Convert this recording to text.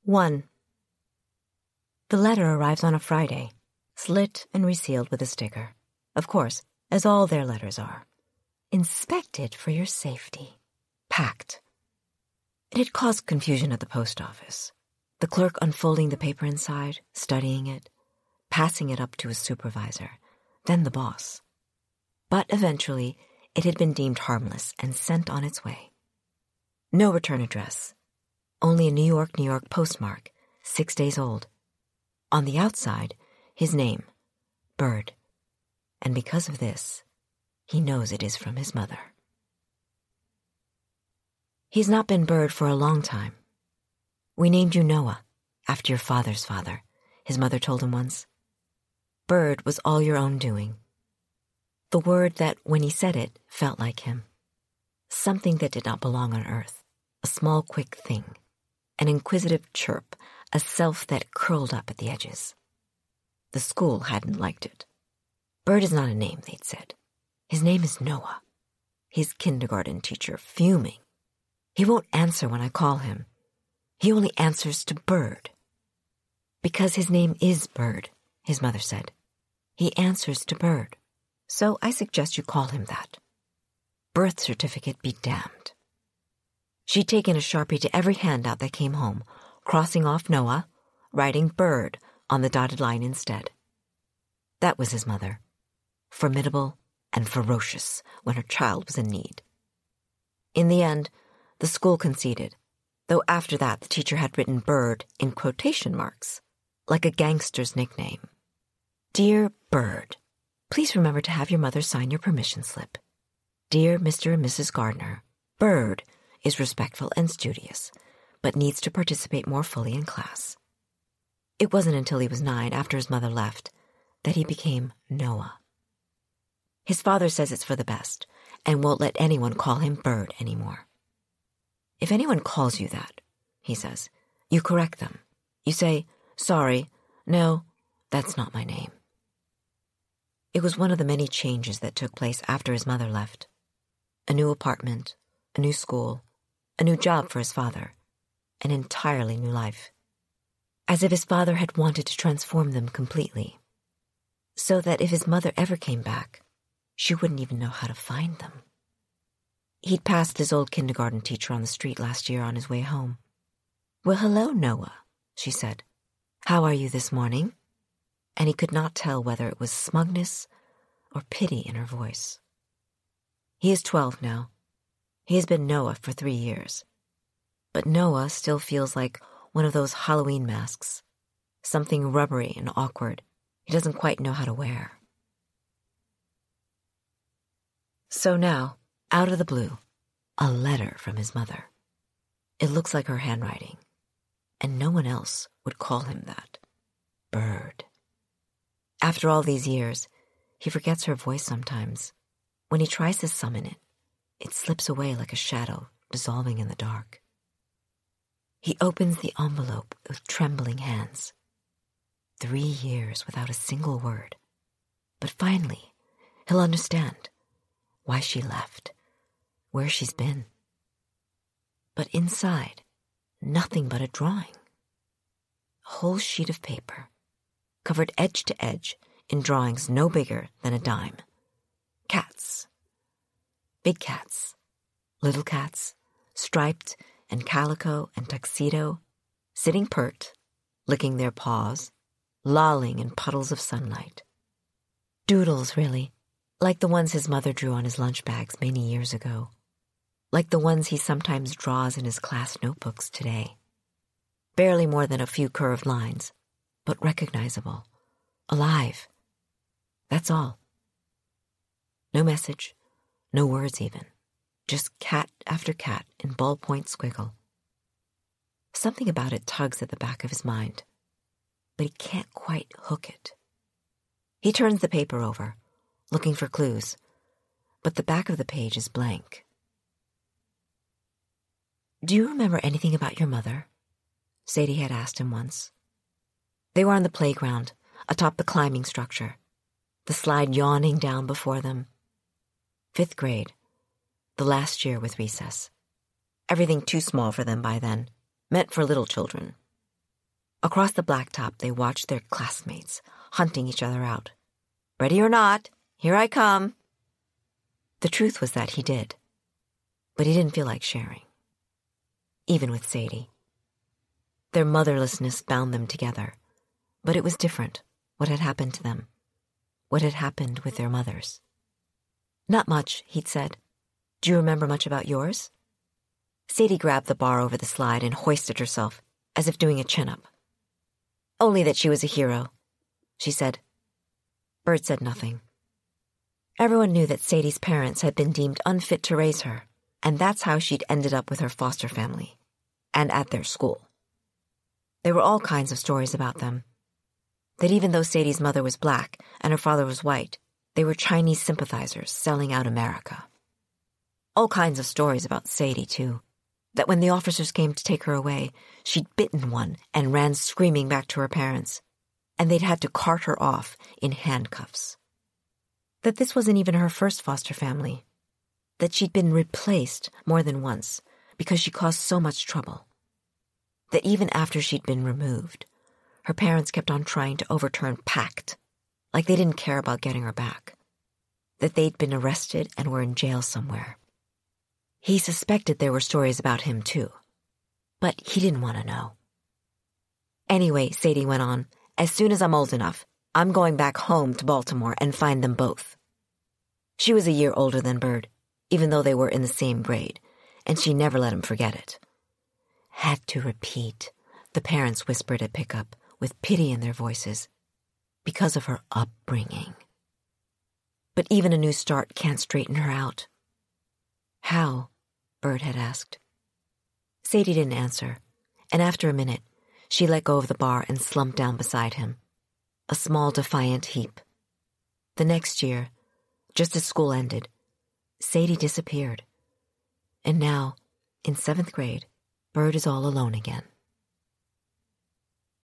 1. The letter arrives on a Friday, slit and resealed with a sticker. Of course, as all their letters are. Inspected for your safety. Packed. It had caused confusion at the post office. The clerk unfolding the paper inside, studying it, passing it up to his supervisor, then the boss. But eventually, it had been deemed harmless and sent on its way. No return address. Only a New York postmark, 6 days old. On the outside, his name, Bird. And because of this, he knows it is from his mother. He's not been Bird for a long time. We named you Noah, after your father's father, his mother told him once. Bird was all your own doing. The word that, when he said it, felt like him. Something that did not belong on earth, a small, quick thing, an inquisitive chirp, a self that curled up at the edges. The school hadn't liked it. Bird is not a name, they'd said. His name is Noah. His kindergarten teacher, fuming. He won't answer when I call him. He only answers to Bird. Because his name is Bird, his mother said. He answers to Bird. So I suggest you call him that. Birth certificate be damned. She'd taken a Sharpie to every handout that came home, crossing off Noah, writing Bird on the dotted line instead. That was his mother. Formidable and ferocious when her child was in need. In the end, the school conceded, though after that the teacher had written Bird in quotation marks, like a gangster's nickname. Dear Bird, please remember to have your mother sign your permission slip. Dear Mr. and Mrs. Gardner, Bird is respectful and studious, but needs to participate more fully in class. It wasn't until he was 9, after his mother left, that he became Noah. His father says it's for the best, and won't let anyone call him Bird anymore. If anyone calls you that, he says, you correct them. You say, sorry, no, that's not my name. It was one of the many changes that took place after his mother left. A new apartment, a new school, a new job for his father, an entirely new life. As if his father had wanted to transform them completely, so that if his mother ever came back, she wouldn't even know how to find them. He'd passed his old kindergarten teacher on the street last year on his way home. Well, hello, Noah, she said. How are you this morning? And he could not tell whether it was smugness or pity in her voice. He is 12 now. He has been Noah for 3 years. But Noah still feels like one of those Halloween masks, something rubbery and awkward he doesn't quite know how to wear. So now, out of the blue, a letter from his mother. It looks like her handwriting, and no one else would call him that. Bird. After all these years, he forgets her voice sometimes. When he tries to summon it, it slips away like a shadow dissolving in the dark. He opens the envelope with trembling hands. 3 years without a single word. But finally, he'll understand why she left, where she's been. But inside, nothing but a drawing. A whole sheet of paper, covered edge to edge in drawings no bigger than a dime. Cats. Big cats. Little cats, striped and calico and tuxedo, sitting pert, licking their paws, lolling in puddles of sunlight. Doodles, really, like the ones his mother drew on his lunch bags many years ago, like the ones he sometimes draws in his class notebooks today. Barely more than a few curved lines, but recognizable, alive. That's all. No message, no words even. Just cat after cat in ballpoint squiggle. Something about it tugs at the back of his mind, but he can't quite hook it. He turns the paper over, looking for clues, but the back of the page is blank. Do you remember anything about your mother? Sadie had asked him once. They were on the playground, atop the climbing structure, the slide yawning down before them. 5th grade. The last year with recess. Everything too small for them by then, meant for little children. Across the blacktop, they watched their classmates, hunting each other out. "Ready or not, here I come." The truth was that he did, but he didn't feel like sharing, even with Sadie. Their motherlessness bound them together, but it was different, what had happened to them, what had happened with their mothers. "Not much," he'd said. "Do you remember much about yours?" Sadie grabbed the bar over the slide and hoisted herself, as if doing a chin-up. "Only that she was a hero," she said. Bird said nothing. Everyone knew that Sadie's parents had been deemed unfit to raise her, and that's how she'd ended up with her foster family, and at their school. There were all kinds of stories about them. That even though Sadie's mother was black and her father was white, they were Chinese sympathizers selling out America. All kinds of stories about Sadie, too. That when the officers came to take her away, she'd bitten one and ran screaming back to her parents, and they'd had to cart her off in handcuffs. That this wasn't even her first foster family. That she'd been replaced more than once because she caused so much trouble. That even after she'd been removed, her parents kept on trying to overturn PACT, like they didn't care about getting her back. That they'd been arrested and were in jail somewhere. He suspected there were stories about him, too, but he didn't want to know. "Anyway," Sadie went on, "as soon as I'm old enough, I'm going back home to Baltimore and find them both." She was a year older than Bird, even though they were in the same grade, and she never let him forget it. "Had to repeat," the parents whispered at pickup, with pity in their voices, because of her upbringing. But even a new start can't straighten her out. "How?" Bird had asked. Sadie didn't answer, and after a minute, she let go of the bar and slumped down beside him, a small defiant heap. The next year, just as school ended, Sadie disappeared. And now, in 7th grade, Bird is all alone again.